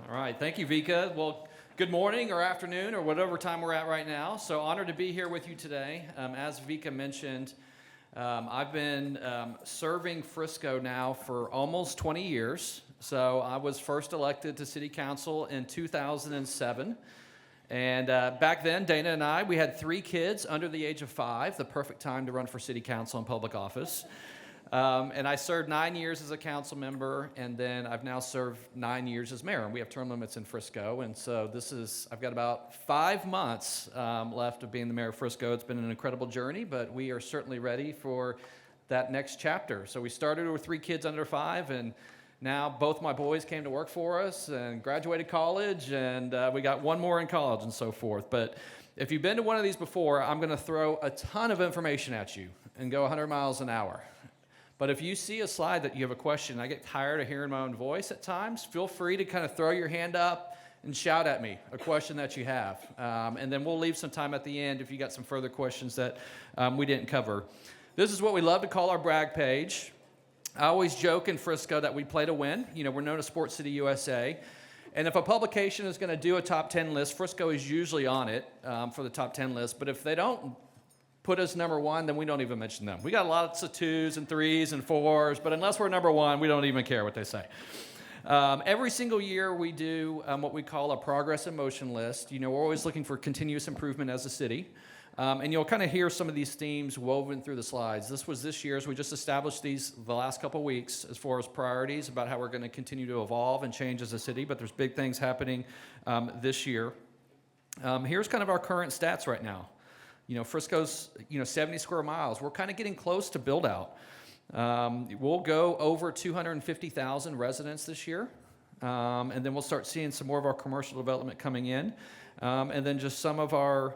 All right, thank you, Vika. Well, good morning or afternoon or whatever time we're at right now. So honored to be here with you today. As Vika mentioned, I've been serving Frisco now for almost 20 years. So I was first elected to City Council in 2007. And back then, Dana and I, we had 3 kids under the age of 5, the perfect time to run for City Council and public office. And I served 9 years as a council member, and then I've now served 9 years as mayor. And we have term limits in Frisco, and so I've got about 5 months left of being the mayor of Frisco. It's been an incredible journey, but we are certainly ready for that next chapter. So we started with 3 kids under 5, and now both my boys came to work for us and graduated college, and we got 1 more in college and so forth. But if you've been to one of these before, I'm going to throw a ton of information at you and go 100 miles an hour. But if you see a slide that you have a question, I get tired of hearing my own voice at times, feel free to kind of throw your hand up and shout at me a question that you have. And then we'll leave some time at the end if you got some further questions that we didn't cover. This is what we love to call our brag page. I always joke in Frisco that we play to win. You know, we're known as Sports City USA. And if a publication is going to do a top 10 list, Frisco is usually on it for the top 10 list. But if they don't put us number 1, then we don't even mention them. We got lots of 2s and 3s and 4s, but unless we're number 1, we don't even care what they say. Every single year we do what we call a progress in motion list. You know, we're always looking for continuous improvement as a city. And you'll kind of hear some of these themes woven through the slides. This was this year's. We just established these the last couple of weeks as far as priorities about how we're going to continue to evolve and change as a city, but there's big things happening this year. Here's kind of our current stats right now. You know, Frisco's, 70 square miles. We're kind of getting close to build out. We'll go over 250,000 residents this year. And then we'll start seeing some more of our commercial development coming in. And then just some of our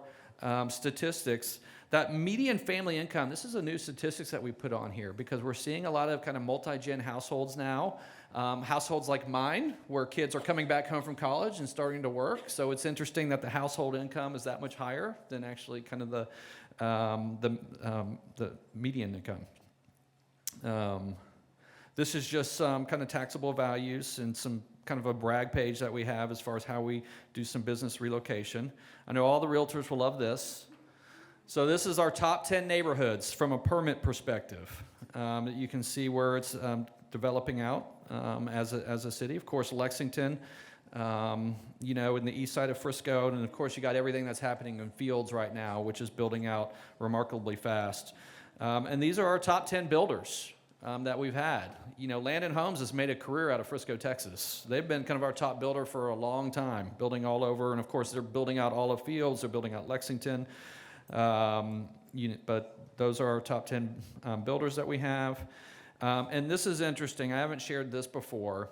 statistics. That median family income, this is a new statistics that we put on here because we're seeing a lot of kind of multi-gen households now. Households like mine, where kids are coming back home from college and starting to work. So it's interesting that the household income is that much higher than actually kind of the median income. This is just some kind of taxable values and some kind of a brag page that we have as far as how we do some business relocation. I know all the realtors will love this. So this is our top 10 neighborhoods from a permit perspective. You can see where it's developing out as a city. Of course, Lexington, in the east side of Frisco, and of course you got everything that's happening in Fields right now, which is building out remarkably fast. And these are our top 10 builders that we've had. You know, Land & Homes has made a career out of Frisco, Texas. They've been kind of our top builder for a long time, building all over, and of course they're building out all of Fields, they're building out Lexington. But those are our top 10 builders that we have. And this is interesting. I haven't shared this before.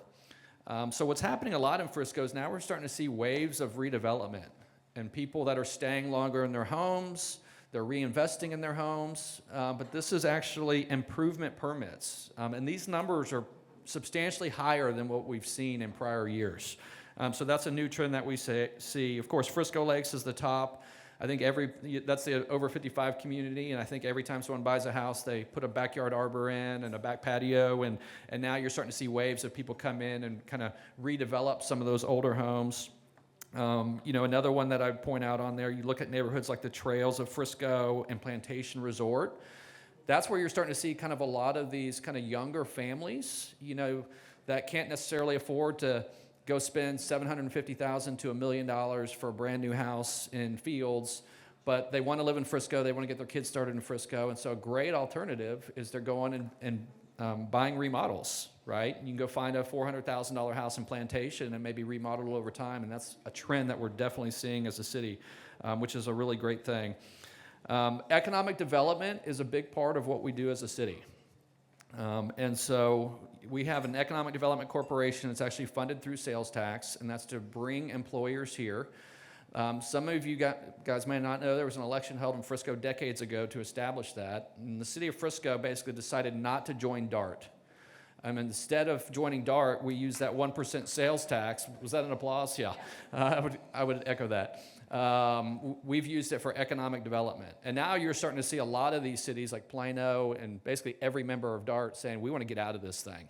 So what's happening a lot in Frisco is now we're starting to see waves of redevelopment and people that are staying longer in their homes. They're reinvesting in their homes. But this is actually improvement permits. And these numbers are substantially higher than what we've seen in prior years. So that's a new trend that we see. Of course, Frisco Lakes is the top. I think that's the over 55 community, and I think every time someone buys a house, they put a backyard arbor in and a back patio, and now you're starting to see waves of people come in and kind of redevelop some of those older homes. Another one that I'd point out on there, you look at neighborhoods like the Trails of Frisco and Plantation Resort. That's where you're starting to see kind of a lot of these kind of younger families, that can't necessarily afford to go spend $750,000 to $1 million for a brand new house in Fields, but they want to live in Frisco. They want to get their kids started in Frisco, and so a great alternative is they're going and buying remodels, right? You can go find a $400,000 house in Plantation and maybe remodel it over time, and that's a trend that we're definitely seeing as a city, which is a really great thing. Economic development is a big part of what we do as a city, and so we have an economic development corporation that's actually funded through sales tax, and that's to bring employers here. Some of you guys may not know there was an election held in Frisco decades ago to establish that. And the city of Frisco basically decided not to join DART. Instead of joining DART, we used that 1% sales tax. Was that an applause? Yeah, I would echo that. We've used it for economic development. And now you're starting to see a lot of these cities like Plano and basically every member of DART saying, we want to get out of this thing.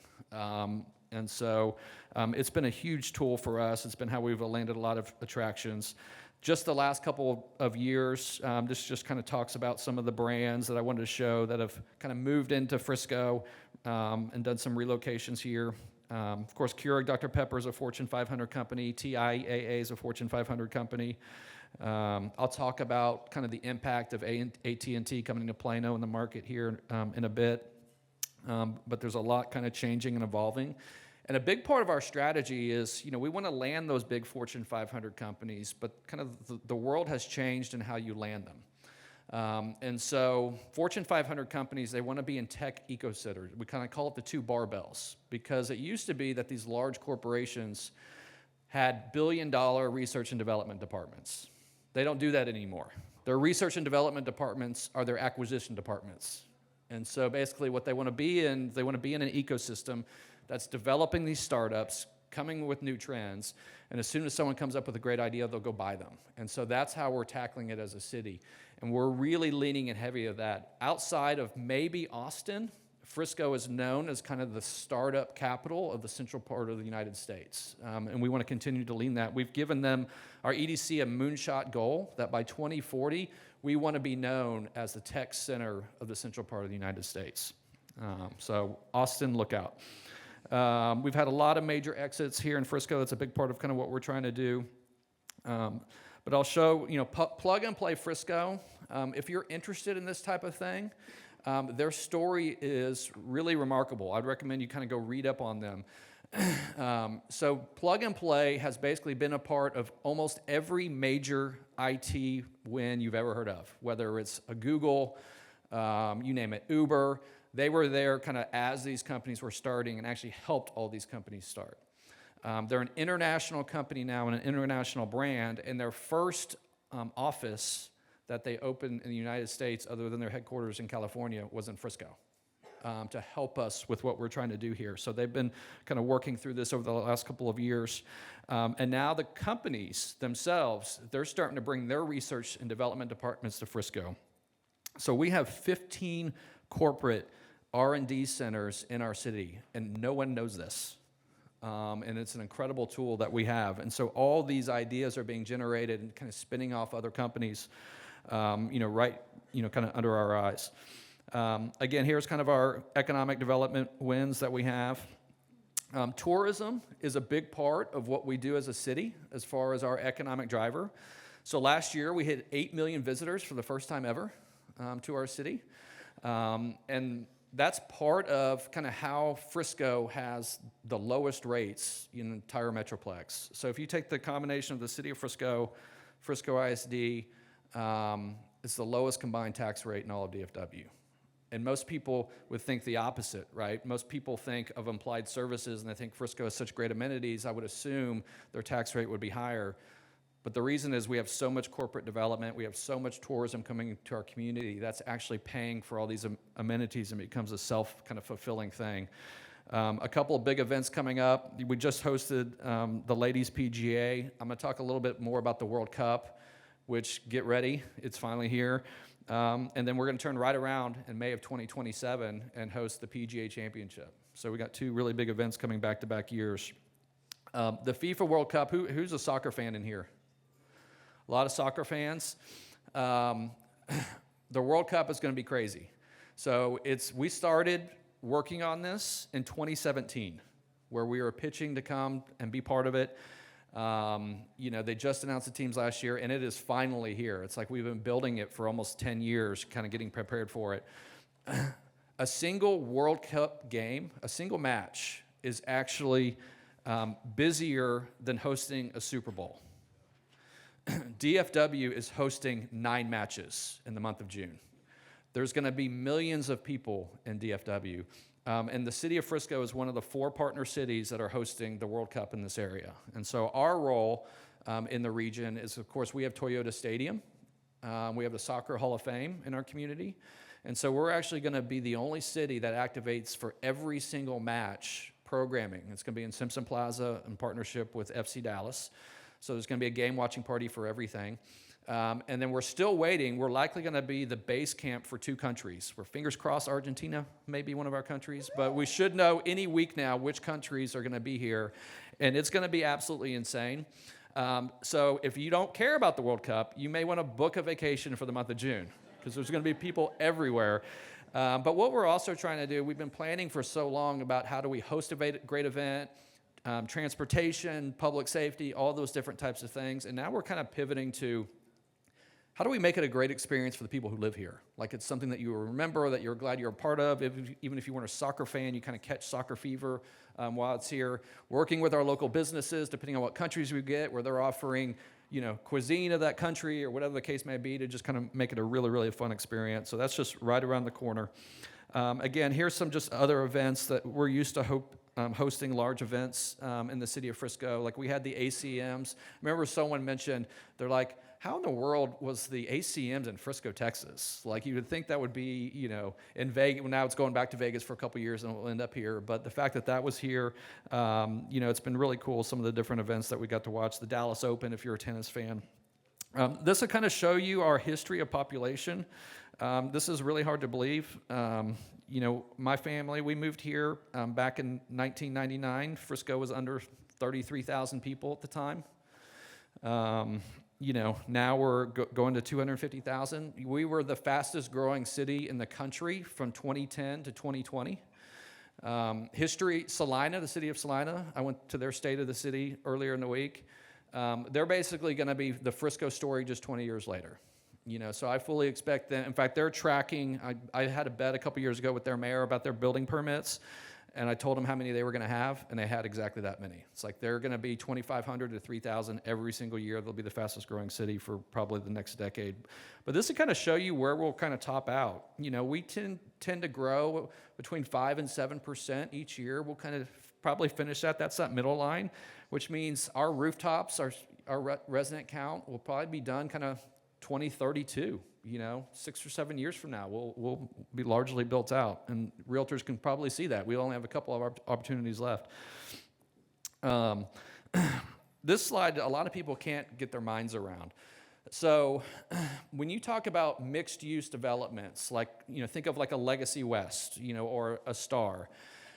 And so it's been a huge tool for us. It's been how we've landed a lot of attractions. Just the last couple of years, this just kind of talks about some of the brands that I wanted to show that have kind of moved into Frisco and done some relocations here. Of course, Keurig Dr. Pepper is a Fortune 500 company. TIAA is a Fortune 500 company. I'll talk about kind of the impact of AT&T coming to Plano in the market here in a bit. But there's a lot kind of changing and evolving. And a big part of our strategy is, we want to land those big Fortune 500 companies, but kind of the world has changed in how you land them. And so Fortune 500 companies, they want to be in tech ecosystems. We kind of call it the two barbells, because it used to be that these large corporations had billion-dollar research and development departments. They don't do that anymore. Their research and development departments are their acquisition departments. And so basically what they want to be in, they want to be in an ecosystem that's developing these startups, coming with new trends, and as soon as someone comes up with a great idea, they'll go buy them. And so that's how we're tackling it as a city. And we're really leaning in heavy of that. Outside of maybe Austin, Frisco is known as kind of the startup capital of the central part of the United States. And we want to continue to lean that. We've given them, our EDC, a moonshot goal that by 2040, we want to be known as the tech center of the central part of the United States. So Austin, look out. We've had a lot of major exits here in Frisco. That's a big part of kind of what we're trying to do. But I'll show, Plug and Play Frisco. If you're interested in this type of thing, their story is really remarkable. I'd recommend you kind of go read up on them. So Plug and Play has basically been a part of almost every major IT win you've ever heard of, whether it's a Google, you name it, Uber. They were there kind of as these companies were starting and actually helped all these companies start. They're an international company now and an international brand, and their first office that they opened in the United States, other than their headquarters in California, was in Frisco to help us with what we're trying to do here. So they've been kind of working through this over the last couple of years. And now the companies themselves, they're starting to bring their research and development departments to Frisco. So we have 15 corporate R&D centers in our city, and no one knows this. And it's an incredible tool that we have. And so all these ideas are being generated and kind of spinning off other companies, kind of under our eyes. Again, here's kind of our economic development wins that we have. Tourism is a big part of what we do as a city as far as our economic driver. So last year we hit 8 million visitors for the first time ever to our city. And that's part of kind of how Frisco has the lowest rates in the entire Metroplex. So if you take the combination of the city of Frisco, Frisco ISD, it's the lowest combined tax rate in all of DFW. And most people would think the opposite, right? Most people think of implied services and they think Frisco has such great amenities. I would assume their tax rate would be higher. But the reason is we have so much corporate development, we have so much tourism coming to our community, that's actually paying for all these amenities and becomes a self-fulfilling thing. A couple of big events coming up. We just hosted the Ladies PGA. I'm going to talk a little bit more about the World Cup, which, get ready, it's finally here. And then we're going to turn right around in May of 2027 and host the PGA Championship. So we got two really big events coming back-to-back years. The FIFA World Cup, who's a soccer fan in here? A lot of soccer fans. The World Cup is going to be crazy. So we started working on this in 2017, where we were pitching to come and be part of it. They just announced the teams last year, and it is finally here. It's like we've been building it for almost 10 years, kind of getting prepared for it. A single World Cup game, a single match, is actually busier than hosting a Super Bowl. DFW is hosting 9 matches in the month of June. There's going to be millions of people in DFW. And the city of Frisco is one of the 4 partner cities that are hosting the World Cup in this area. And so our role in the region is, of course, we have Toyota Stadium. We have the Soccer Hall of Fame in our community. And so we're actually going to be the only city that activates for every single match programming. It's going to be in Simpson Plaza in partnership with FC Dallas. So there's going to be a game watching party for everything. And then we're still waiting. We're likely going to be the base camp for 2 countries. We're fingers crossed Argentina may be one of our countries, but we should know any week now which countries are going to be here, and it's going to be absolutely insane. So if you don't care about the World Cup, you may want to book a vacation for the month of June, because there's going to be people everywhere. But what we're also trying to do, we've been planning for so long about how do we host a great event, transportation, public safety, all those different types of things, and now we're kind of pivoting to how do we make it a great experience for the people who live here? Like it's something that you remember, that you're glad you're a part of. Even if you weren't a soccer fan, you kind of catch soccer fever while it's here. Working with our local businesses, depending on what countries we get, where they're offering, cuisine of that country or whatever the case may be, to just kind of make it a really, really fun experience. So that's just right around the corner. Again, here's some just other events that we're used to hosting large events in the city of Frisco. Like we had the ACMs. Remember someone mentioned, they're like, how in the world was the ACMs in Frisco, Texas? Like you would think that would be, in Vegas. Now it's going back to Vegas for a couple years and it'll end up here. But the fact that that was here, it's been really cool. Some of the different events that we got to watch. The Dallas Open, if you're a tennis fan. This will kind of show you our history of population. This is really hard to believe. My family, we moved here back in 1999. Frisco was under 33,000 people at the time. Now we're going to 250,000. We were the fastest growing city in the country from 2010 to 2020. History, Salina, the city of Salina, I went to their State of the City earlier in the week. They're basically going to be the Frisco story just 20 years later. So I fully expect them. In fact, they're tracking. I had a bet a couple years ago with their mayor about their building permits, and I told them how many they were going to have, and they had exactly that many. It's like they're going to be 2,500 to 3,000 every single year. They'll be the fastest growing city for probably the next decade. But this will kind of show you where we'll kind of top out. We tend to grow between 5 and 7% each year. We'll kind of probably finish that. That's that middle line, which means our rooftops, our resident count will probably be done kind of 2032. 6 or 7 years from now, we'll be largely built out, and realtors can probably see that. We only have a couple of opportunities left. This slide, a lot of people can't get their minds around. So when you talk about mixed-use developments, like, think of like a Legacy West, or a Star.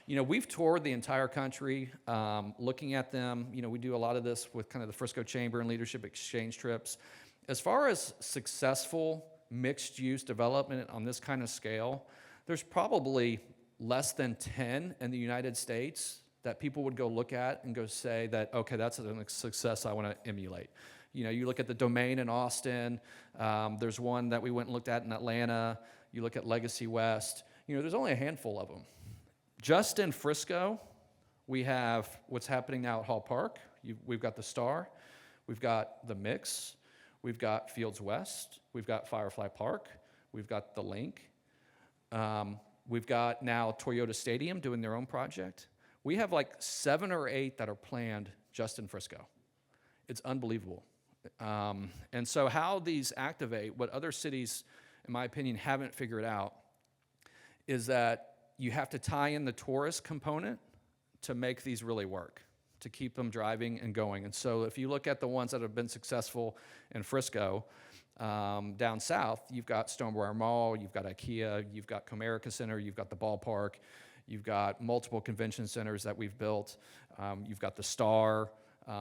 We've toured the entire country, looking at them. We do a lot of this with kind of the Frisco Chamber and Leadership Exchange trips. As far as successful mixed-use development on this kind of scale, there's probably less than 10 in the United States that people would go look at and go say that, okay, that's a success I want to emulate. You look at the Domain in Austin. There's one that we went and looked at in Atlanta. You look at Legacy West. There's only a handful of them. Just in Frisco, we have what's happening now at Hall Park. We've got the Star. We've got the Mix. We've got Fields West. We've got Firefly Park. We've got the Link. We've got now Toyota Stadium doing their own project. We have like 7 or 8 that are planned just in Frisco. It's unbelievable. And so how these activate, what other cities, in my opinion, haven't figured out, is that you have to tie in the tourist component to make these really work, to keep them driving and going. And so if you look at the ones that have been successful in Frisco, down south, you've got Stonebrook Mall, you've got IKEA, you've got Comerica Center, you've got the ballpark, you've got multiple convention centers that we've built, you've got the Star,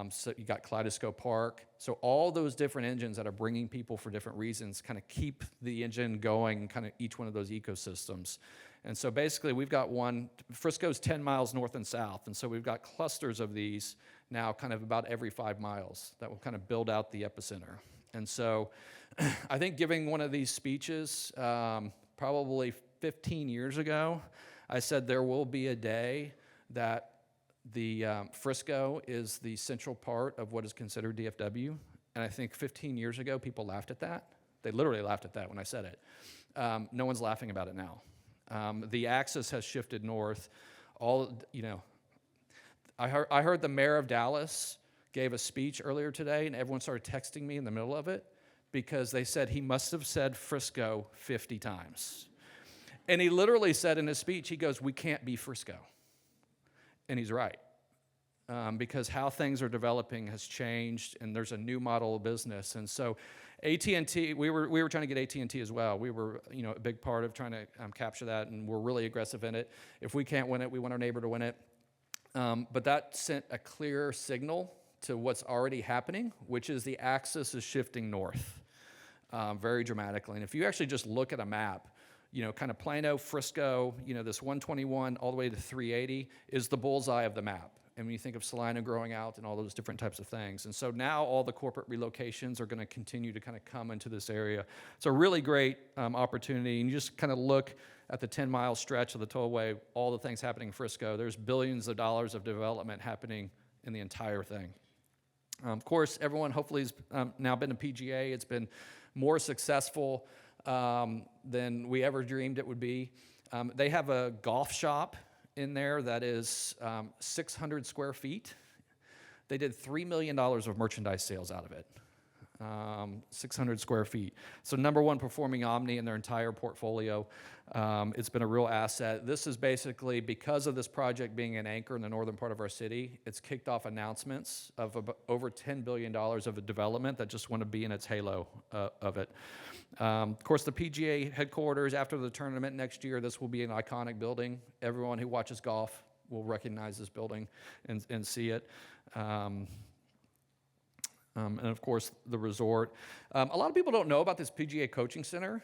so you got Kaleidoscope Park. So all those different engines that are bringing people for different reasons kind of keep the engine going, kind of each one of those ecosystems. And so basically we've got one, Frisco's 10 miles north and south, and so we've got clusters of these now kind of about every 5 miles that will kind of build out the epicenter. And so I think giving one of these speeches probably 15 years ago, I said there will be a day that the Frisco is the central part of what is considered DFW. And I think 15 years ago, people laughed at that. They literally laughed at that when I said it. No one's laughing about it now. The axis has shifted north. I heard the mayor of Dallas gave a speech earlier today, and everyone started texting me in the middle of it because they said he must have said Frisco 50 times. And he literally said in his speech, he goes, "We can't be Frisco." And he's right. because how things are developing has changed, and there's a new model of business. And so AT&T, we were trying to get AT&T as well. We were, a big part of trying to capture that, and we're really aggressive in it. If we can't win it, we want our neighbor to win it. But that sent a clear signal to what's already happening, which is the axis is shifting north very dramatically. And if you actually just look at a map, kind of Plano, Frisco, this 121 all the way to 380 is the bullseye of the map. And when you think of Salina growing out and all those different types of things. And so now all the corporate relocations are going to continue to kind of come into this area. It's a really great opportunity. And you just kind of look at the 10-mile stretch of the tollway, all the things happening in Frisco. There's billions of dollars of development happening in the entire thing. Of course, everyone hopefully has now been to PGA. It's been more successful than we ever dreamed it would be. They have a golf shop in there that is 600 square feet. They did $3 million of merchandise sales out of it, 600 square feet. So number one performing Omni in their entire portfolio. It's been a real asset. This is basically, because of this project being an anchor in the northern part of our city, it's kicked off announcements of over $10 billion of a development that just want to be in its halo of it. Of course, the PGA headquarters, after the tournament next year, this will be an iconic building. Everyone who watches golf will recognize this building and see it. And of course, the resort. A lot of people don't know about this PGA Coaching Center.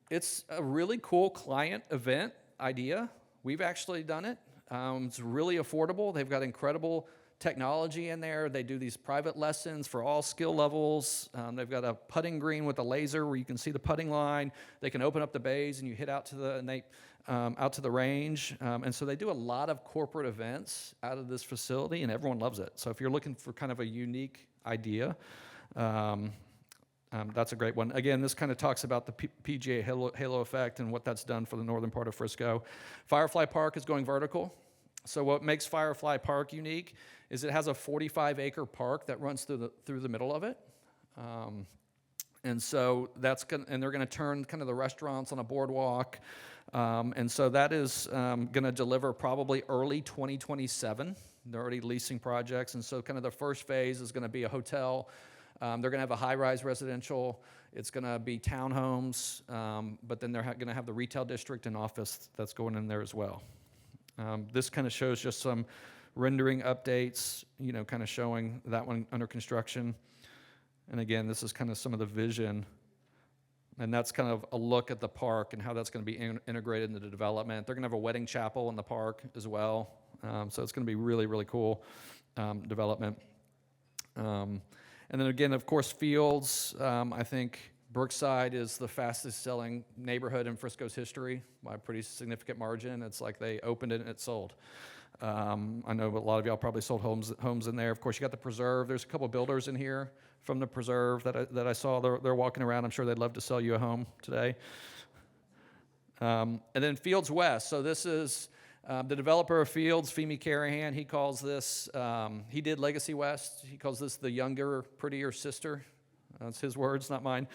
It's a really cool client event idea. We've actually done it. It's really affordable. They've got incredible technology in there. They do these private lessons for all skill levels. They've got a putting green with a laser where you can see the putting line. They can open up the bays and you hit out to the range. And so they do a lot of corporate events out of this facility, and everyone loves it. So if you're looking for kind of a unique idea, that's a great one. Again, this kind of talks about the PGA halo effect and what that's done for the northern part of Frisco. Firefly Park is going vertical. So what makes Firefly Park unique is it has a 45-acre park that runs through the middle of it. And so and they're going to turn kind of the restaurants on a boardwalk. And so that is going to deliver probably early 2027. They're already leasing projects. And so kind of the first phase is going to be a hotel. They're going to have a high-rise residential. It's going to be townhomes. But then they're going to have the retail district and office that's going in there as well. This kind of shows just some rendering updates, kind of showing that one under construction. And again, this is kind of some of the vision. And that's kind of a look at the park and how that's going to be integrated into the development. They're going to have a wedding chapel in the park as well. So it's going to be really, really cool development. And then again, of course, Fields. I think Brookside is the fastest selling neighborhood in Frisco's history by a pretty significant margin. It's like they opened it and it sold. I know a lot of y'all probably sold homes in there. Of course, you got the Preserve. There's a couple builders in here from the Preserve that I saw. They're walking around. I'm sure they'd love to sell you a home today. And then Fields West. So this is the developer of Fields, Femi Carahan. He calls this, he did Legacy West. He calls this the younger, prettier sister. That's his words, not mine.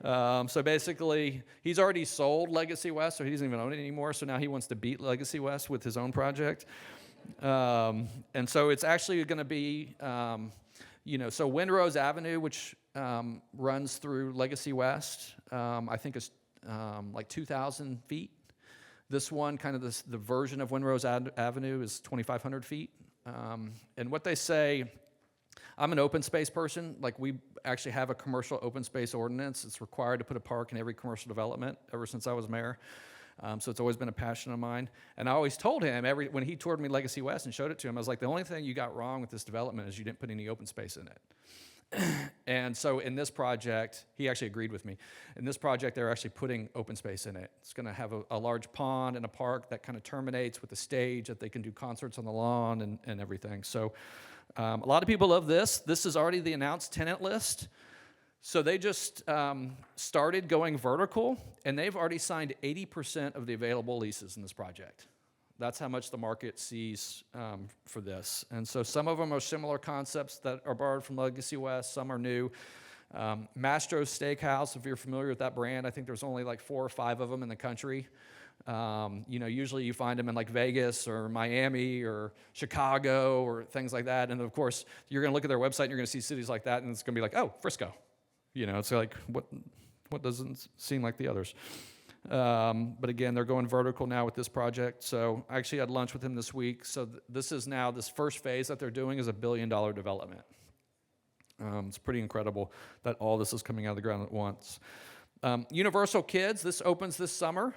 So basically, he's already sold Legacy West, so he doesn't even own it anymore. So now he wants to beat Legacy West with his own project. And so it's actually going to be, so Windrose Avenue, which runs through Legacy West, I think is like 2,000 feet. This one, kind of the version of Windrose Avenue is 2,500 feet. And what they say, I'm an open space person. Like, we actually have a commercial open space ordinance. It's required to put a park in every commercial development ever since I was mayor. So it's always been a passion of mine. And I always told him, when he toured me Legacy West and showed it to him, I was like, the only thing you got wrong with this development is you didn't put any open space in it. And so in this project, he actually agreed with me. In this project, they're actually putting open space in it. It's going to have a large pond and a park that kind of terminates with a stage that they can do concerts on the lawn and everything. So a lot of people love this. This is already the announced tenant list. So they just started going vertical, and they've already signed 80% of the available leases in this project. That's how much the market sees for this. And so some of them are similar concepts that are borrowed from Legacy West. Some are new. Mastro's Steakhouse, if you're familiar with that brand, I think there's only like 4 or 5 of them in the country. Usually you find them in like Vegas or Miami or Chicago or things like that. And of course, you're going to look at their website and you're going to see cities like that, and it's going to be like, oh, Frisco. It's like, what doesn't seem like the others? But again, they're going vertical now with this project. So I actually had lunch with him this week. So this first phase that they're doing is $1 billion development. It's pretty incredible that all this is coming out of the ground at once. Universal Kids, this opens this summer.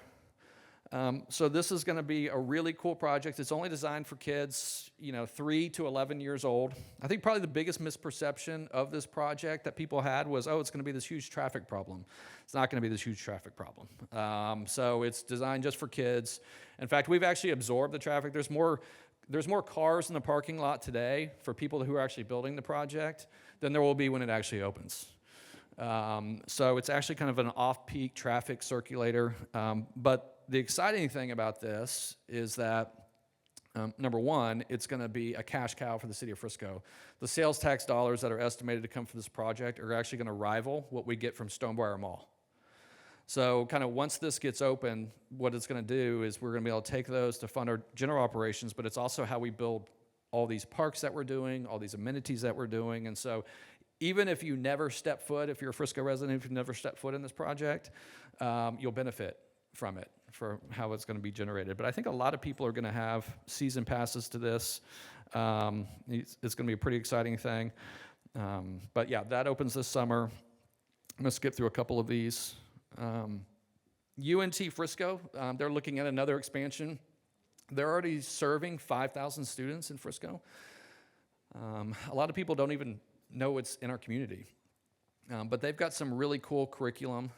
So this is going to be a really cool project. It's only designed for kids, 3 to 11 years old. I think probably the biggest misperception of this project that people had was, it's going to be this huge traffic problem. It's not going to be this huge traffic problem. So it's designed just for kids. In fact, we've actually absorbed the traffic. There's more cars in the parking lot today for people who are actually building the project than there will be when it actually opens. So it's actually kind of an off-peak traffic circulator. But the exciting thing about this is that, number one, it's going to be a cash cow for the city of Frisco. The sales tax dollars that are estimated to come from this project are actually going to rival what we get from Stonebriar Mall. So kind of once this gets open, what it's going to do is we're going to be able to take those to fund our general operations, but it's also how we build all these parks that we're doing, all these amenities that we're doing. And so even if you never step foot, if you're a Frisco resident, if you never step foot in this project, you'll benefit from it, for how it's going to be generated. But I think a lot of people are going to have season passes to this. It's going to be a pretty exciting thing. But yeah, that opens this summer. I'm going to skip through a couple of these. UNT Frisco, they're looking at another expansion. They're already serving 5,000 students in Frisco. A lot of people don't even know it's in our community. But they've got some really cool curriculum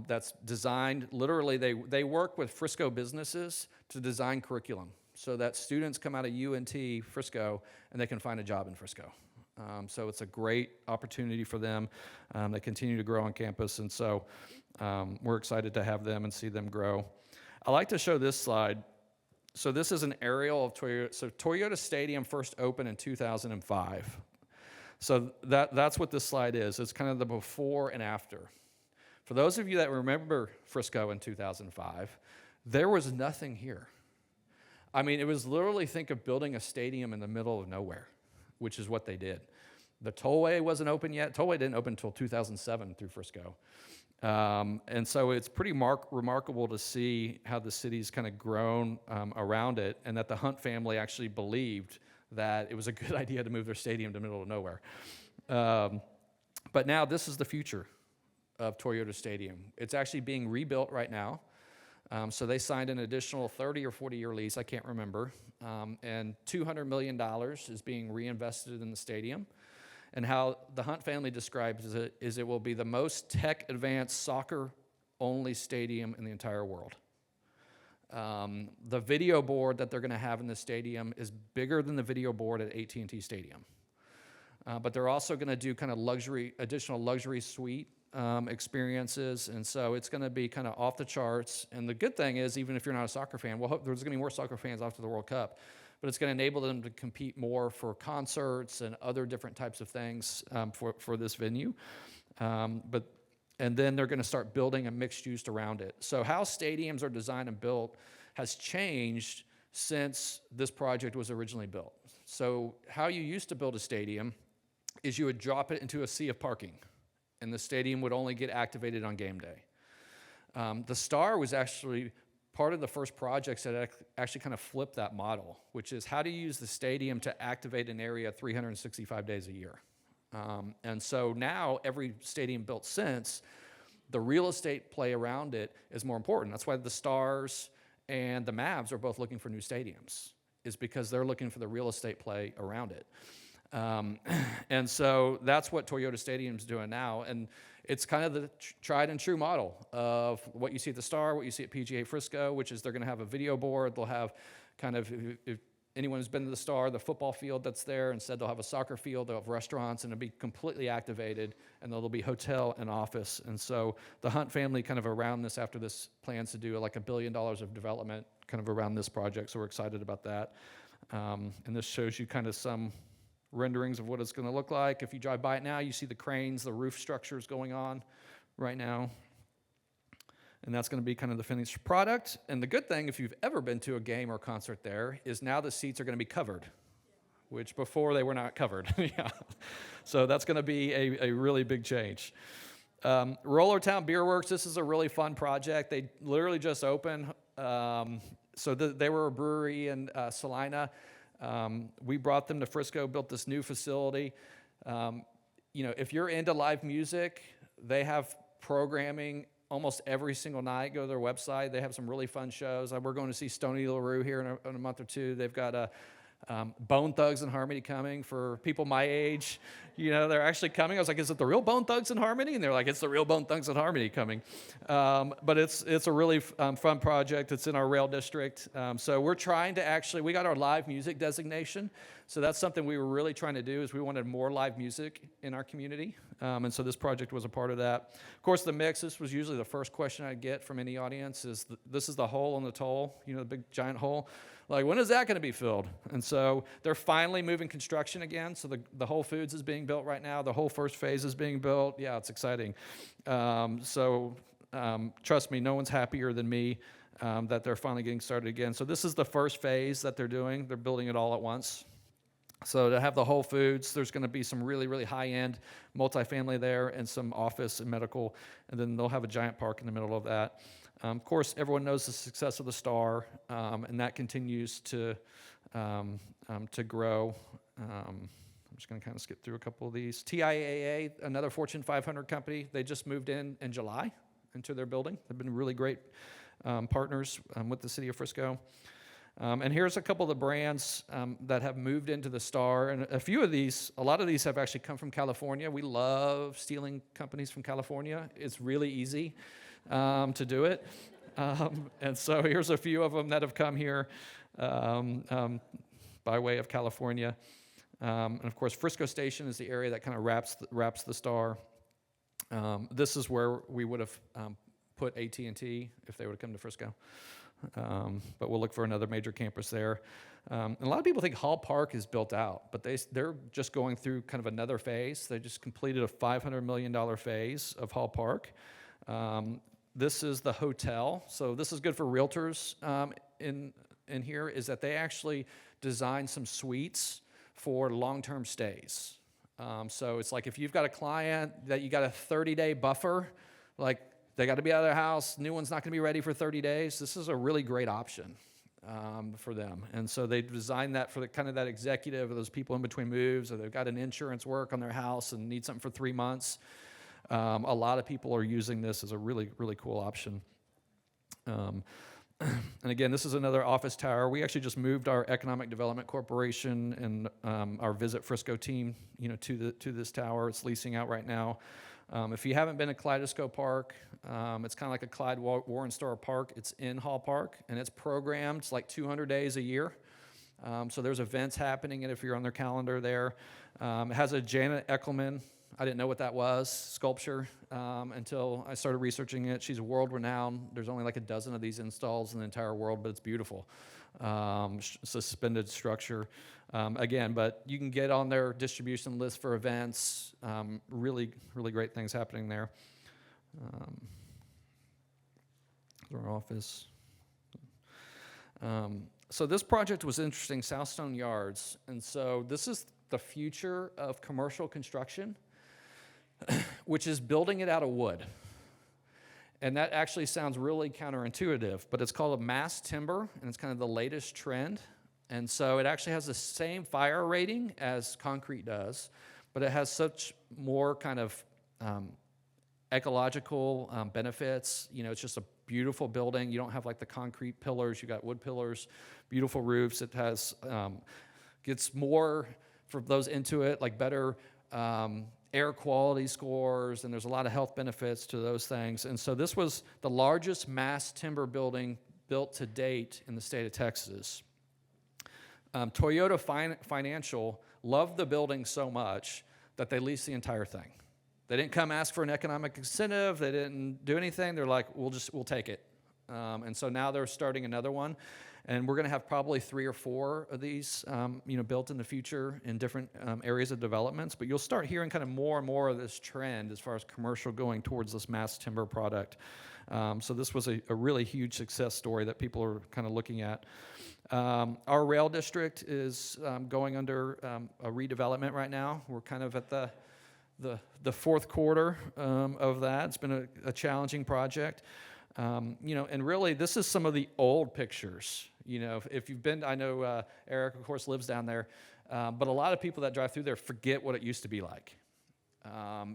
that's designed. Literally, they work with Frisco businesses to design curriculum so that students come out of UNT Frisco and they can find a job in Frisco. So it's a great opportunity for them. They continue to grow on campus, and so we're excited to have them and see them grow. I like to show this slide. So this is an aerial of Toyota. So Toyota Stadium first opened in 2005. So that's what this slide is. It's kind of the before and after. For those of you that remember Frisco in 2005, there was nothing here. I mean, it was literally, think of building a stadium in the middle of nowhere, which is what they did. The tollway wasn't open yet. Tollway didn't open until 2007 through Frisco. And so it's pretty remarkable to see how the city's kind of grown around it, and that the Hunt family actually believed that it was a good idea to move their stadium to the middle of nowhere. But now this is the future of Toyota Stadium. It's actually being rebuilt right now. So they signed an additional 30 or 40-year lease, I can't remember, and $200 million is being reinvested in the stadium. And how the Hunt family describes it is it will be the most tech-advanced soccer-only stadium in the entire world. The video board that they're going to have in the stadium is bigger than the video board at AT&T Stadium. But they're also going to do kind of additional luxury suite experiences, and so it's going to be kind of off the charts. And the good thing is, even if you're not a soccer fan, well, there's going to be more soccer fans after the World Cup, but it's going to enable them to compete more for concerts and other different types of things for this venue. And then they're going to start building a mixed use around it. So how stadiums are designed and built has changed since this project was originally built. So how you used to build a stadium is you would drop it into a sea of parking, and the stadium would only get activated on game day. The Star was actually part of the first projects that actually kind of flipped that model, which is how to use the stadium to activate an area 365 days a year. And so now every stadium built since, the real estate play around it is more important. That's why the Stars and the Mavs are both looking for new stadiums, is because they're looking for the real estate play around it. And so that's what Toyota Stadium's doing now. And it's kind of the tried and true model of what you see at the Star, what you see at PGA Frisco, which is they're going to have a video board. They'll have kind of, if anyone who's been to the Star, the football field that's there. Instead, they'll have a soccer field, they'll have restaurants, and it'll be completely activated, and there'll be hotel and office. And so the Hunt family kind of around this, after this, plans to do like $1 billion of development kind of around this project, so we're excited about that. And this shows you kind of some renderings of what it's going to look like. If you drive by it now, you see the cranes, the roof structures going on right now. And that's going to be kind of the finished product. And the good thing, if you've ever been to a game or concert there, is now the seats are going to be covered, which before they were not covered. Yeah. So that's going to be a really big change. Rollertown Beer Works, this is a really fun project. They literally just opened. They were a brewery in Salina. We brought them to Frisco, built this new facility. If you're into live music, they have programming almost every single night. Go to their website. They have some really fun shows. We're going to see Stony LaRue here in a month or two. They've got Bone Thugs and Harmony coming for people my age. They're actually coming. I was like, is it the real Bone Thugs and Harmony? And they're like, it's the real Bone Thugs and Harmony coming. But it's a really fun project. It's in our rail district. So we're trying to we got our live music designation. So that's something we were really trying to do, is we wanted more live music in our community. And so this project was a part of that. Of course, the mix, this was usually the first question I'd get from any audience, is this is the hole in the toll, the big giant hole. Like, when is that going to be filled? And so they're finally moving construction again. So the Whole Foods is being built right now. The whole first phase is being built. Yeah, it's exciting. Trust me, no one's happier than me that they're finally getting started again. So this is the first phase that they're doing. They're building it all at once. So to have the Whole Foods, there's going to be some really, really high-end multifamily there and some office and medical, and then they'll have a giant park in the middle of that. Of course, everyone knows the success of the Star, and that continues to grow. I'm just going to kind of skip through a couple of these. TIAA, another Fortune 500 company, they just moved in July into their building. They've been really great partners with the city of Frisco. And here's a couple of the brands that have moved into the Star. And a lot of these have actually come from California. We love stealing companies from California. It's really easy to do it. And so here's a few of them that have come here by way of California. And of course, Frisco Station is the area that kind of wraps the Star. This is where we would have put AT&T if they would have come to Frisco. But we'll look for another major campus there. And a lot of people think Hall Park is built out, but they're just going through kind of another phase. They just completed a $500 million phase of Hall Park. This is the hotel. So this is good for realtors in here, is that they actually designed some suites for long-term stays. So it's like if you've got a client that you got a 30-day buffer, like they got to be out of their house, new one's not going to be ready for 30 days, this is a really great option for them. And so they designed that for that executive or those people in between moves, or they've got an insurance work on their house and need something for 3 months. A lot of people are using this as a really, really cool option. And again, this is another office tower. We actually just moved our Economic Development Corporation and our Visit Frisco team, to this tower. It's leasing out right now. If you haven't been to Kaleidoscope Park, it's kind of like a Clyde Warren Star Park. It's in Hall Park, and it's programmed like 200 days a year. So there's events happening, and if you're on their calendar there. It has a Janet Eckelman, I didn't know what that was, sculpture, until I started researching it. She's world-renowned. There's only like a dozen of these installs in the entire world, but it's beautiful. Suspended structure. Again, but you can get on their distribution list for events. Really, really great things happening there. Our office. So this project was interesting, Southstone Yards. And so this is the future of commercial construction, which is building it out of wood. And that actually sounds really counterintuitive, but it's called a mass timber, and it's kind of the latest trend. And so it actually has the same fire rating as concrete does, but it has such more kind of ecological benefits. It's just a beautiful building. You don't have like the concrete pillars. You got wood pillars, beautiful roofs. It has, gets more, for those into it, like better air quality scores, and there's a lot of health benefits to those things. And so this was the largest mass timber building built to date in the state of Texas. Toyota Financial loved the building so much that they leased the entire thing. They didn't come ask for an economic incentive. They didn't do anything. They're like, we'll take it. And so now they're starting another one. And we're going to have probably 3 or 4 of these, built in the future in different areas of developments. But you'll start hearing kind of more and more of this trend as far as commercial going towards this mass timber product. So this was a really huge success story that people are kind of looking at. Our rail district is going under a redevelopment right now. We're kind of at the fourth quarter of that. It's been a challenging project. And really, this is some of the old pictures. If you've been, I know Eric, of course, lives down there, but a lot of people that drive through there forget what it used to be like.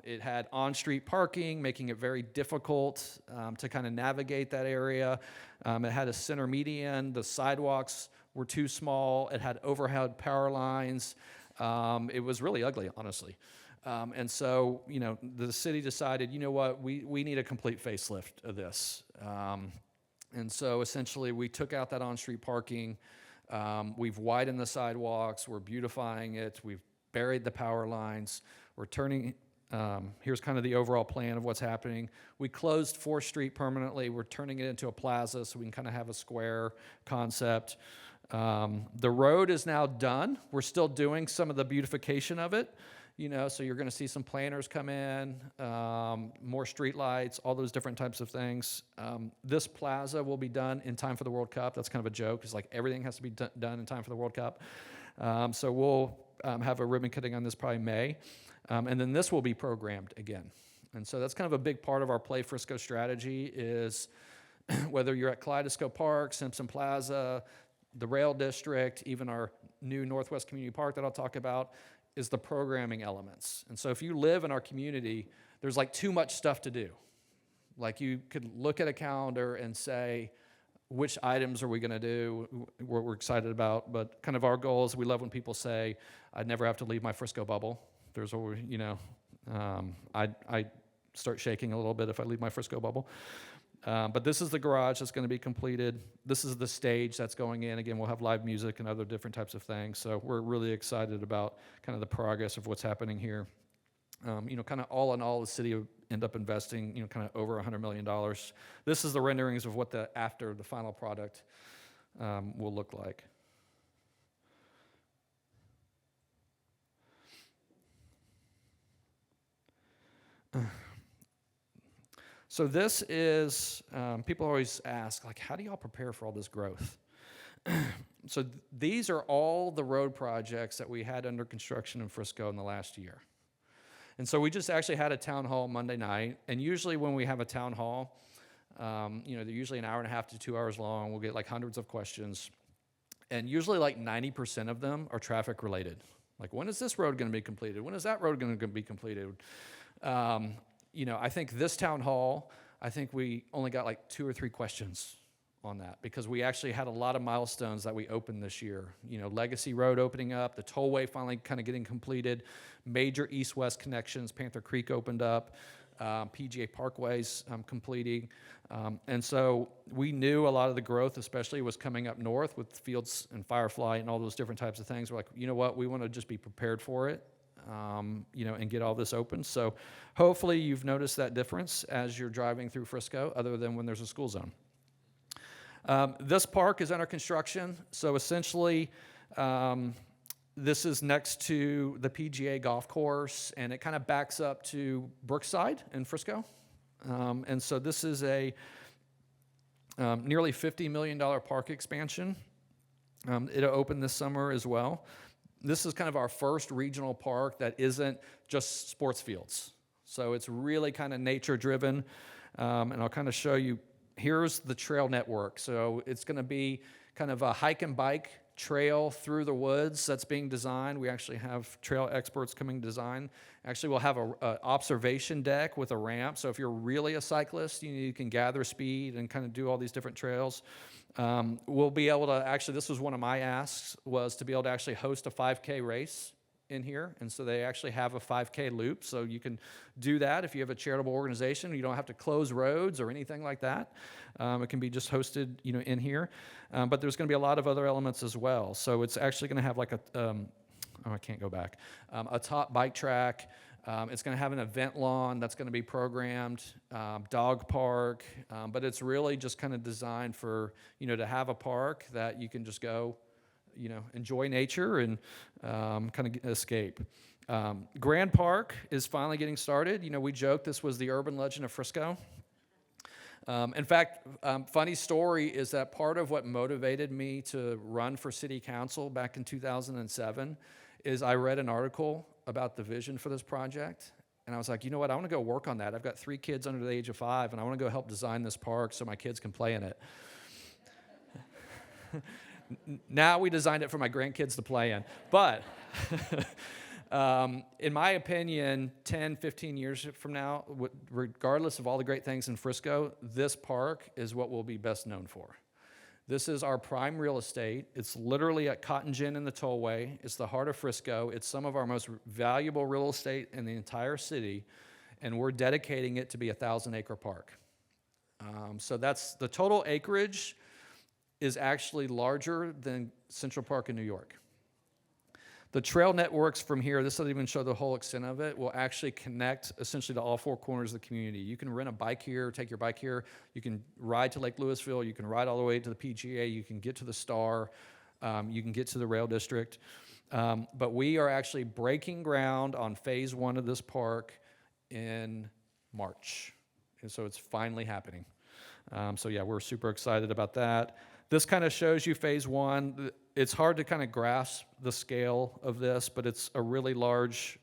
It had on-street parking, making it very difficult to kind of navigate that area. It had a center median. The sidewalks were too small. It had overhead power lines. It was really ugly, honestly. And so, the city decided, you know what, we need a complete facelift of this. And so essentially we took out that on-street parking. We've widened the sidewalks. We're beautifying it. We've buried the power lines. We're turning, here's kind of the overall plan of what's happening. We closed 4th Street permanently. We're turning it into a plaza so we can kind of have a square concept. The road is now done. We're still doing some of the beautification of it. So you're going to see some planters come in, more street lights, all those different types of things. This plaza will be done in time for the World Cup. That's kind of a joke. It's like everything has to be done in time for the World Cup. So we'll have a ribbon cutting on this probably May. And then this will be programmed again. And so that's kind of a big part of our Play Frisco strategy is whether you're at Kaleidoscope Park, Simpson Plaza, the Rail District, even our new Northwest Community Park that I'll talk about, is the programming elements. And so if you live in our community, there's like too much stuff to do. Like you could look at a calendar and say, which items are we going to do, what we're excited about. But kind of our goal is we love when people say, I'd never have to leave my Frisco bubble. There's always, I start shaking a little bit if I leave my Frisco bubble. But this is the garage that's going to be completed. This is the stage that's going in. Again, we'll have live music and other different types of things. So we're really excited about kind of the progress of what's happening here. Kind of all in all, the city will end up investing, kind of over $100 million. This is the renderings of what after the final product will look like. So this is, people always ask, like, how do y'all prepare for all this growth? So these are all the road projects that we had under construction in Frisco in the last year. And so we just actually had a town hall Monday night. And usually when we have a town hall, they're usually an hour and a half to 2 hours long. We'll get like hundreds of questions. And usually like 90% of them are traffic related. Like, when is this road going to be completed? When is that road going to be completed? I think this town hall, I think we only got like 2 or 3 questions on that because we actually had a lot of milestones that we opened this year. Legacy Road opening up, the tollway finally kind of getting completed, major east-west connections, Panther Creek opened up, PGA Parkways completing. And so we knew a lot of the growth especially was coming up north with Fields and Firefly and all those different types of things. We're like, you know what, we want to just be prepared for it. And get all this open. So hopefully you've noticed that difference as you're driving through Frisco, other than when there's a school zone. This park is under construction. So essentially, this is next to the PGA golf course, and it kind of backs up to Brookside in Frisco. And so this is a nearly $50 million park expansion. It'll open this summer as well. This is kind of our first regional park that isn't just sports fields. So it's really kind of nature-driven, and I'll kind of show you. Here's the trail network. So it's going to be kind of a hike and bike trail through the woods that's being designed. We actually have trail experts coming to design. Actually, we'll have an observation deck with a ramp. So if you're really a cyclist, you can gather speed and kind of do all these different trails. We'll be able to actually, this was one of my asks, was to be able to actually host a 5K race in here. And so they actually have a 5K loop. So you can do that if you have a charitable organization. You don't have to close roads or anything like that. It can be just hosted, in here. But there's going to be a lot of other elements as well. So it's actually going to have like oh, I can't go back, a top bike track. It's going to have an event lawn that's going to be programmed, dog park, but it's really just kind of designed for, to have a park that you can just go, enjoy nature and kind of escape. Grand Park is finally getting started. We joke this was the urban legend of Frisco. In fact, funny story is that part of what motivated me to run for city council back in 2007 is I read an article about the vision for this project, and I was like, you know what, I want to go work on that. I've got 3 kids under the age of 5, and I want to go help design this park so my kids can play in it. Now we designed it for my grandkids to play in. But in my opinion, 10, 15 years from now, regardless of all the great things in Frisco, this park is what we'll be best known for. This is our prime real estate. It's literally at Cotton Gin in the Tollway. It's the heart of Frisco. It's some of our most valuable real estate in the entire city, and we're dedicating it to be a 1,000-acre park. So that's the total acreage is actually larger than Central Park in New York. The trail networks from here, this doesn't even show the whole extent of it, will actually connect essentially to all 4 corners of the community. You can rent a bike here, take your bike here. You can ride to Lake Louisville. You can ride all the way to the PGA. You can get to the Star. You can get to the rail district. But we are actually breaking ground on phase 1 of this park in March. And so it's finally happening. So yeah, we're super excited about that. This kind of shows you phase 1. It's hard to kind of grasp the scale of this, but it's a really large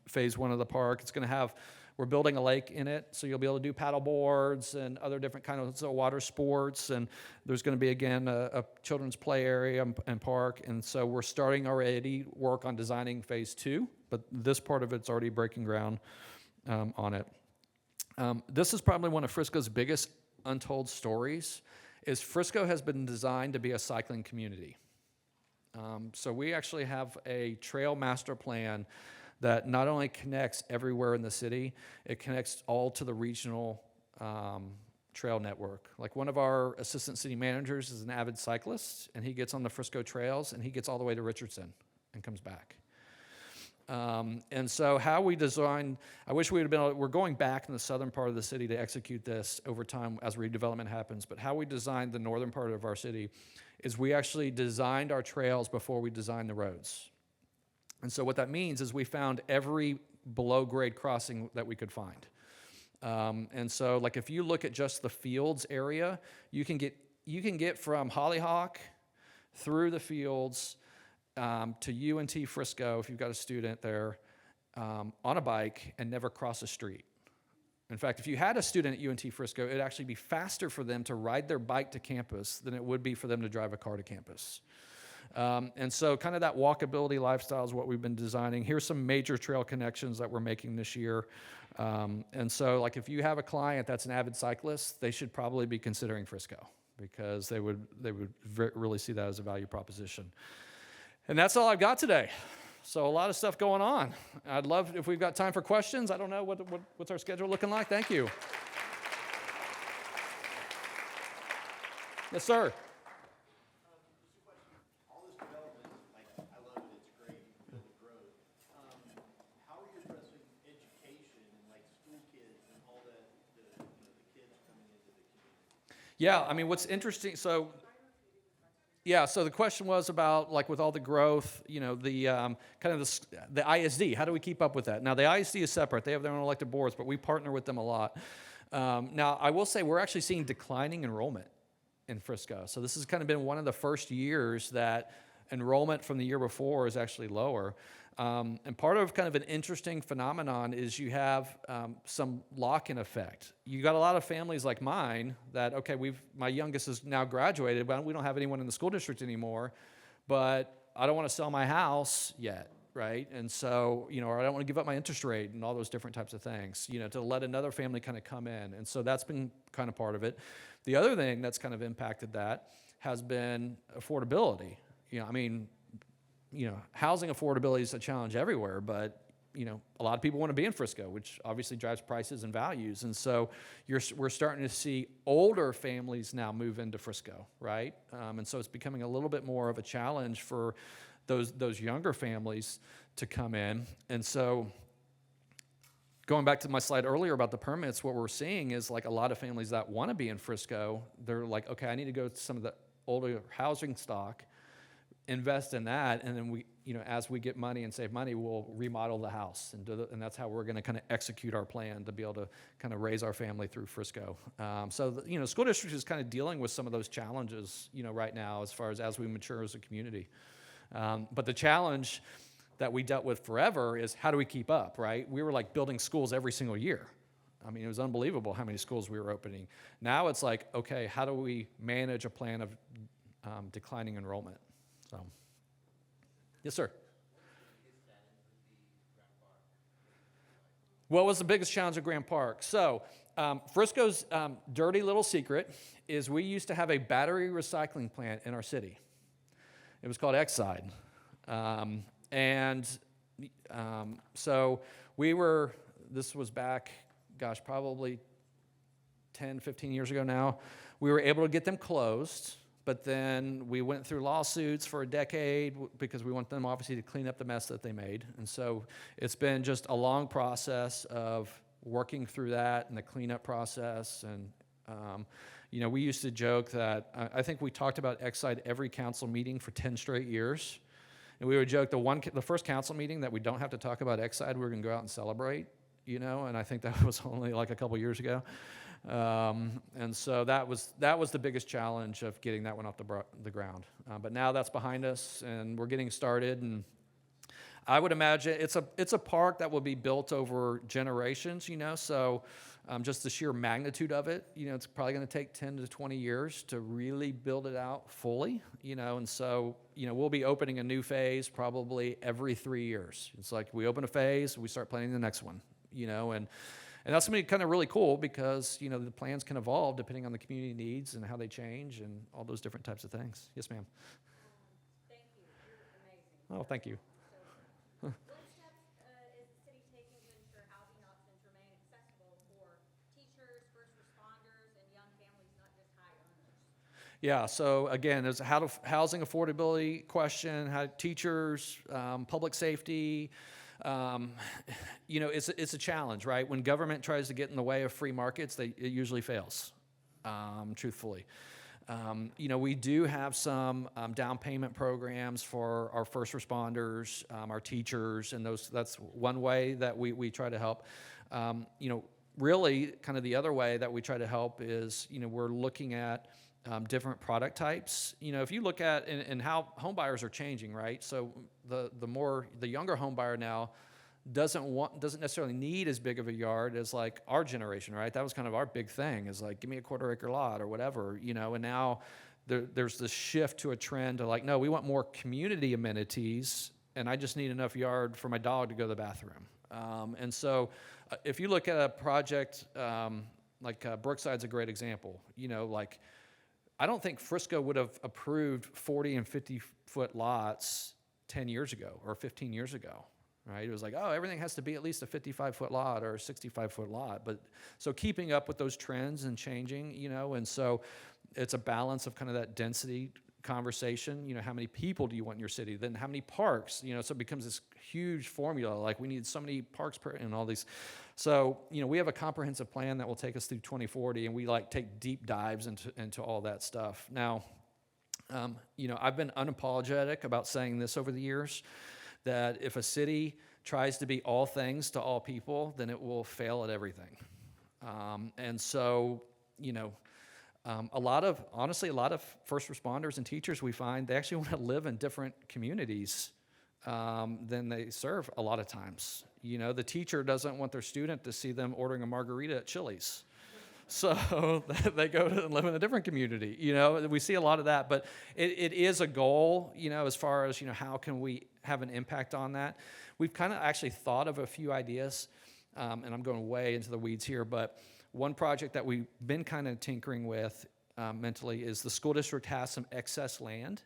phase 1 of the park. It's going to have, we're building a lake in it, so you'll be able to do paddle boards and other different kinds of water sports. And there's going to be, again, a children's play area and park. And so we're starting already work on designing phase 2, but this part of it's already breaking ground on it. This is probably one of Frisco's biggest untold stories. Is Frisco has been designed to be a cycling community. So we actually have a trail master plan that not only connects everywhere in the city, it connects all to the regional trail network. Like one of our assistant city managers is an avid cyclist, and he gets on the Frisco trails, and he gets all the way to Richardson and comes back. And so how we design, I wish we would have been able, we're going back in the southern part of the city to execute this over time as redevelopment happens, but how we designed the northern part of our city is we actually designed our trails before we designed the roads. And so what that means is we found every below grade crossing that we could find. And so like if you look at just the fields area, you can get from Hollyhock through the fields to UNT Frisco, if you've got a student there, on a bike and never cross a street. In fact, if you had a student at UNT Frisco, it'd actually be faster for them to ride their bike to campus than it would be for them to drive a car to campus. And so kind of that walkability lifestyle is what we've been designing. Here's some major trail connections that we're making this year. And so like if you have a client that's an avid cyclist, they should probably be considering Frisco because they would really see that as a value proposition. And that's all I've got today. So a lot of stuff going on. I'd love if we've got time for questions. I don't know what's our schedule looking like. Thank you. Yes, sir. All this development, I love it. It's great. You feel the growth. How are you addressing education and school kids and all that? The kids coming into the community. Yeah, I mean, what's interesting. Yeah, so the question was about, like, with all the growth, the kind of the ISD. How do we keep up with that? Now, the ISD is separate. They have their own elected boards, but we partner with them a lot. Now, I will say we're actually seeing declining enrollment in Frisco. So this has kind of been one of the first years that enrollment from the year before is actually lower. And part of kind of an interesting phenomenon is you have some lock-in effect. You got a lot of families like mine that, okay, my youngest is now graduated, but we don't have anyone in the school district anymore, but I don't want to sell my house yet, right? And so, or I don't want to give up my interest rate and all those different types of things, to let another family kind of come in. And so that's been kind of part of it. The other thing that's kind of impacted that has been affordability. Housing affordability is a challenge everywhere, but, a lot of people want to be in Frisco, which obviously drives prices and values. And so we're starting to see older families now move into Frisco, right? And so it's becoming a little bit more of a challenge for those younger families to come in. And so going back to my slide earlier about the permits, what we're seeing is like a lot of families that want to be in Frisco, they're like, okay, I need to go to some of the older housing stock, invest in that, and then we, as we get money and save money, we'll remodel the house, and that's how we're going to kind of execute our plan to be able to kind of raise our family through Frisco. So the school district is kind of dealing with some of those challenges, right now as we mature as a community. But the challenge that we dealt with forever is how do we keep up, right? We were like building schools every single year. I mean, it was unbelievable how many schools we were opening. Now it's like, okay, how do we manage a plan of declining enrollment? So, yes, sir. What was the biggest challenge at Grand Park? So, Frisco's dirty little secret is we used to have a battery recycling plant in our city. It was called Exide. So this was back, probably 10, 15 years ago now. We were able to get them closed, but then we went through lawsuits for a decade because we want them obviously to clean up the mess that they made. And so it's been just a long process of working through that and the cleanup process. And, we used to joke that I think we talked about Exide every council meeting for 10 straight years. And we would joke the first council meeting that we don't have to talk about Exide, we're going to go out and celebrate, and I think that was only like a couple years ago. And so that was the biggest challenge of getting that one off the ground. But now that's behind us, and we're getting started. And I would imagine it's a park that will be built over generations. So just the sheer magnitude of it, it's probably going to take 10 to 20 years to really build it out fully. And so we'll be opening a new phase probably every 3 years. It's like we open a phase, we start planning the next one. And that's going to be kind of really cool because, the plans can evolve depending on the community needs and how they change and all those different types of things. Yes, ma'am. Thank you. You're amazing. Oh, thank you. What steps is the city taking to ensure housing options remain accessible for teachers, first responders, and young families, not just high earners? Yeah, so again, there's a housing affordability question, how teachers, public safety. It's a challenge, right? When government tries to get in the way of free markets, it usually fails, truthfully. We do have some down payment programs for our first responders, our teachers, and that's one way that we try to help. Really, kind of the other way that we try to help is, we're looking at different product types. If you look at and how home buyers are changing, right? So the younger home buyer now doesn't necessarily need as big of a yard as like our generation, right? That was kind of our big thing, is like, give me a quarter-acre lot or whatever, and now there's this shift to a trend to like, no, we want more community amenities, and I just need enough yard for my dog to go to the bathroom. And so if you look at a project like Brookside's a great example, like I don't think Frisco would have approved 40 and 50-foot lots 10 years ago or 15 years ago. Right? It was like, oh, everything has to be at least a 55-foot lot or a 65-foot lot. But so keeping up with those trends and changing, and so it's a balance of kind of that density conversation. How many people do you want in your city? Then how many parks? So it becomes this huge formula. Like we need so many parks per and all these. So we have a comprehensive plan that will take us through 2040, and we like take deep dives into all that stuff. Now, I've been unapologetic about saying this over the years, that if a city tries to be all things to all people, then it will fail at everything. And so, a lot of first responders and teachers, we find they actually want to live in different communities than they serve a lot of times. The teacher doesn't want their student to see them ordering a margarita at Chili's. So they go to live in a different community. We see a lot of that, but it is a goal, as far as, how can we have an impact on that. We've kind of actually thought of a few ideas, and I'm going way into the weeds here, but one project that we've been kind of tinkering with mentally is the school district has some excess land,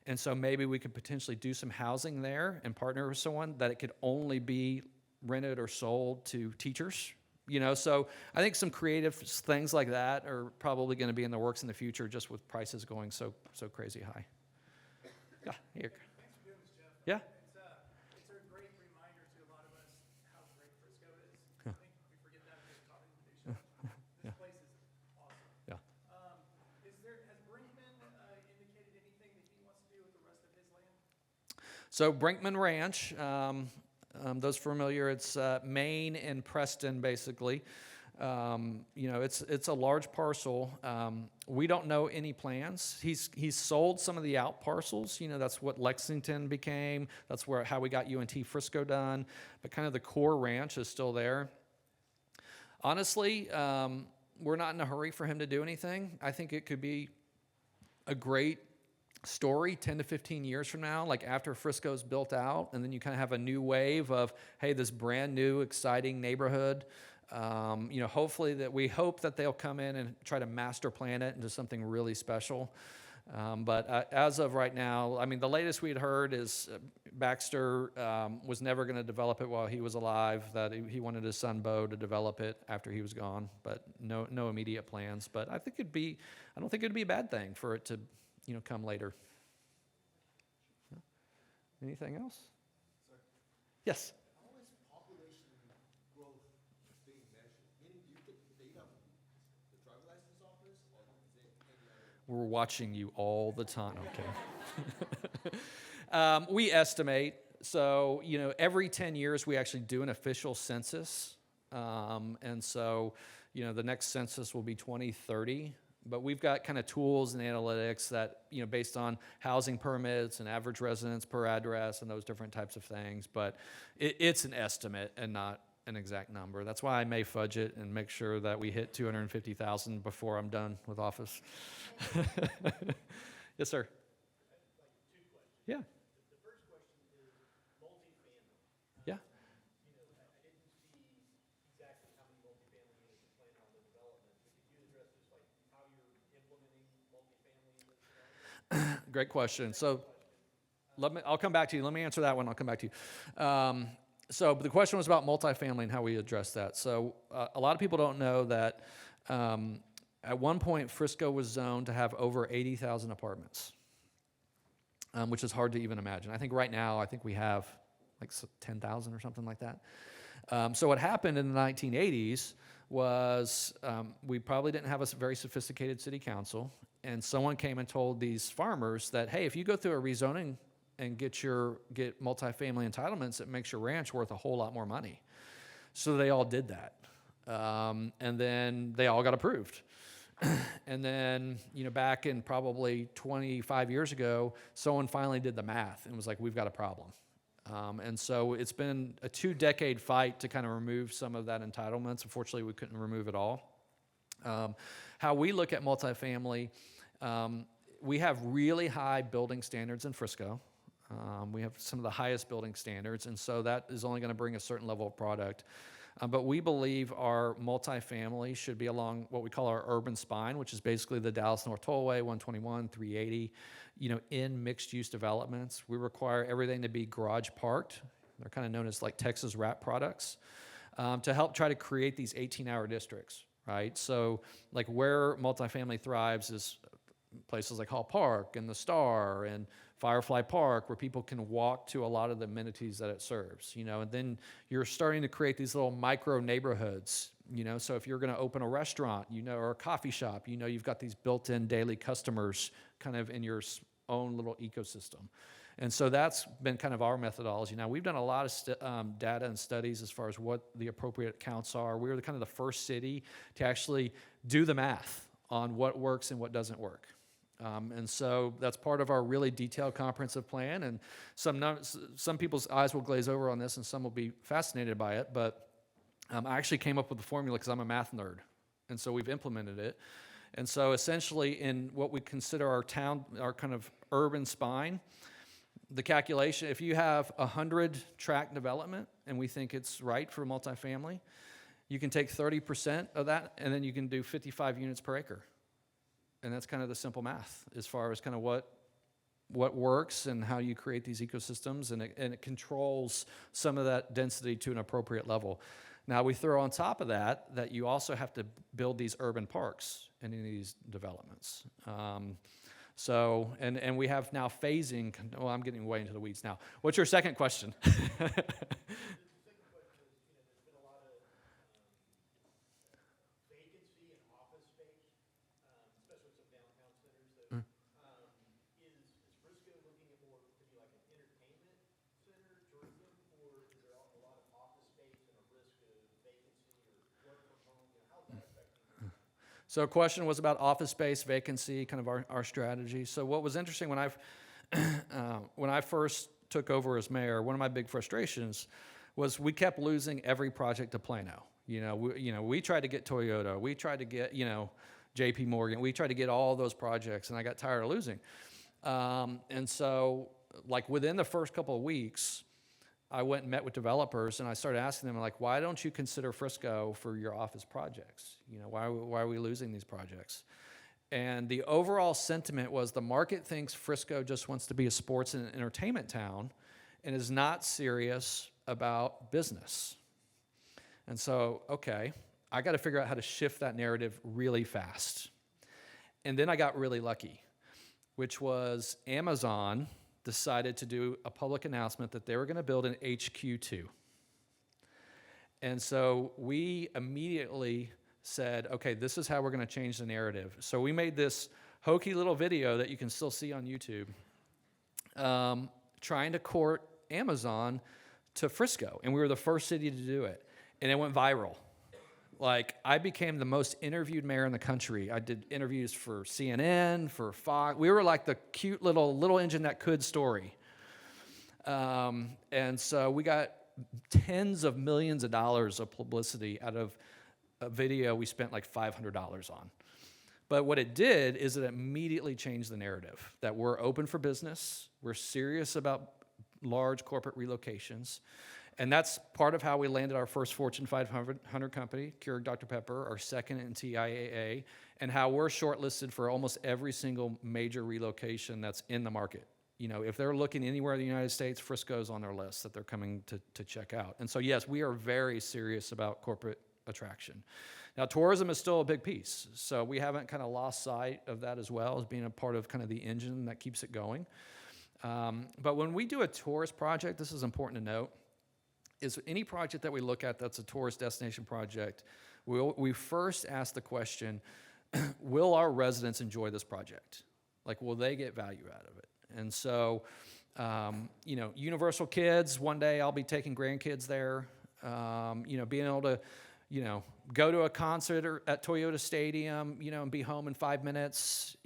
and so maybe we could potentially do some housing there and partner with someone that it could only be rented or sold to teachers. So I think some creative things like that are probably going to be in the works in the future, just with prices going so crazy high. Yeah, here. Thanks for doing this, Yeah. It's a great reminder to a lot of us how great Frisco is. I think we forget that when we're talking to the show. This place is awesome. Yeah. Has Brinkman indicated anything that he wants to do with the rest of his land? So Brinkman Ranch, those familiar, it's Maine and Preston, basically. It's a large parcel. We don't know any plans. He's sold some of the out parcels. That's what Lexington became. That's how we got UNT Frisco done. But kind of the core ranch is still there. Honestly, we're not in a hurry for him to do anything. I think it could be a great story 10 to 15 years from now, like after Frisco's built out, and then you kind of have a new wave of, hey, this brand new, exciting neighborhood. Hopefully we hope that they'll come in and try to master plan it into something really special. But as of right now, I mean, the latest we'd heard is Baxter was never going to develop it while he was alive, that he wanted his son Bo to develop it after he was gone, but no immediate plans. But I don't think it'd be a bad thing for it to, come later. Anything else? Sir, Yes. how is population growth being measured? Meaning, do you get data from the driver license office, or is it any other? We're watching you all the time. Okay. We estimate. So, every 10 years we actually do an official census. And so, the next census will be 2030. But we've got kind of tools and analytics that, based on housing permits and average residents per address and those different types of things. But it's an estimate and not an exact number. That's why I may fudge it and make sure that we hit 250,000 before I'm done with office. Yes, sir. Two questions. Yeah. The first question is multifamily. Yeah. I didn't see exactly how many multifamily units you plan on the development, but could you address just like how you're implementing multifamily in this development? Great question. So I'll come back to you. Let me answer that one. I'll come back to you. But the question was about multifamily and how we address that. So a lot of people don't know that at one point Frisco was zoned to have over 80,000 apartments, which is hard to even imagine. I think right now, we have like 10,000 or something like that. So what happened in the 1980s was we probably didn't have a very sophisticated city council, and someone came and told these farmers that, hey, if you go through a rezoning and get multifamily entitlements, it makes your ranch worth a whole lot more money. So they all did that. And then they all got approved. And then, back in probably 25 years ago, someone finally did the math and was like, we've got a problem. And so it's been a 2-decade fight to kind of remove some of that entitlements. Unfortunately, we couldn't remove it all. How we look at multifamily, we have really high building standards in Frisco. We have some of the highest building standards, and so that is only going to bring a certain level of product. But we believe our multifamily should be along what we call our urban spine, which is basically the Dallas North Tollway, 121, 380, in mixed-use developments. We require everything to be garage parked. They're kind of known as like Texas wrap products, to help try to create these 18-hour districts, right? So like where multifamily thrives is places like Hall Park and the Star and Firefly Park, where people can walk to a lot of the amenities that it serves, and then you're starting to create these little micro neighborhoods, so if you're going to open a restaurant, or a coffee shop, you've got these built-in daily customers kind of in your own little ecosystem. And so that's been kind of our methodology. Now, we've done a lot of data and studies as far as what the appropriate counts are. We were kind of the first city to actually do the math on what works and what doesn't work. And so that's part of our really detailed comprehensive plan. And some people's eyes will glaze over on this and some will be fascinated by it. But I actually came up with the formula because I'm a math nerd. And so we've implemented it. And so essentially in what we consider our kind of urban spine, the calculation, if you have 100 tract development and we think it's right for multifamily, you can take 30% of that and then you can do 55 units per acre. And that's kind of the simple math as far as kind of what works and how you create these ecosystems, and it controls some of that density to an appropriate level. Now, we throw on top of that you also have to build these urban parks in these developments. So, and we have now phasing. Well, I'm getting way into the weeds now. What's your second question? The second question is, there's been a lot of vacancy in office space, especially some downtown centers. So, is Frisco looking at more to be like an entertainment center, tourism, or is there a lot of office space and a risk of vacancy or work from home? How's that affecting? So the question was about office space, vacancy, kind of our strategy. So what was interesting when I first took over as mayor, one of my big frustrations was we kept losing every project to Plano. We tried to get Toyota, we tried to get, JP Morgan, we tried to get all those projects, and I got tired of losing. And so, like, within the first couple of weeks, I went and met with developers, and I started asking them, like, why don't you consider Frisco for your office projects? Why are we losing these projects? And the overall sentiment was the market thinks Frisco just wants to be a sports and entertainment town and is not serious about business. And so, okay, I got to figure out how to shift that narrative really fast. And then I got really lucky, which was Amazon decided to do a public announcement that they were going to build an HQ2. And so we immediately said, okay, this is how we're going to change the narrative. So we made this hokey little video that you can still see on YouTube, trying to court Amazon to Frisco. And we were the first city to do it. And it went viral. Like, I became the most interviewed mayor in the country. I did interviews for CNN, for Fox. We were like the cute little engine that could story. And so we got tens of millions of dollars of publicity out of a video we spent like $500 on. But what it did is it immediately changed the narrative that we're open for business, we're serious about large corporate relocations, and that's part of how we landed our first Fortune 500 company, Keurig Dr. Pepper, our second in TIAA, and how we're shortlisted for almost every single major relocation that's in the market. If they're looking anywhere in the United States, Frisco's on their list that they're coming to check out. And so, yes, we are very serious about corporate attraction. Now, tourism is still a big piece, so we haven't kind of lost sight of that as well as being a part of kind of the engine that keeps it going. But when we do a tourist project, this is important to note, is any project that we look at that's a tourist destination project, we first ask the question, will our residents enjoy this project? Like, will they get value out of it? And so, Universal Kids, one day I'll be taking grandkids there, being able to, go to a concert at Toyota Stadium, and be home in 5 minutes,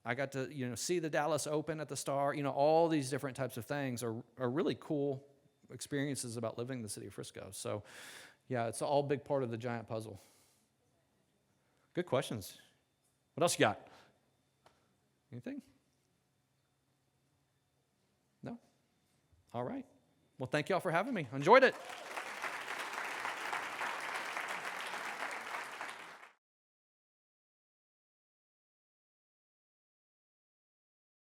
I got to, see the Dallas Open at the Star, all these different types of things are really cool experiences about living in the city of Frisco. So, yeah, it's all a big part of the giant puzzle. Good questions. What else you got? Anything? No? All right. Well, thank you all for having me. Enjoyed it.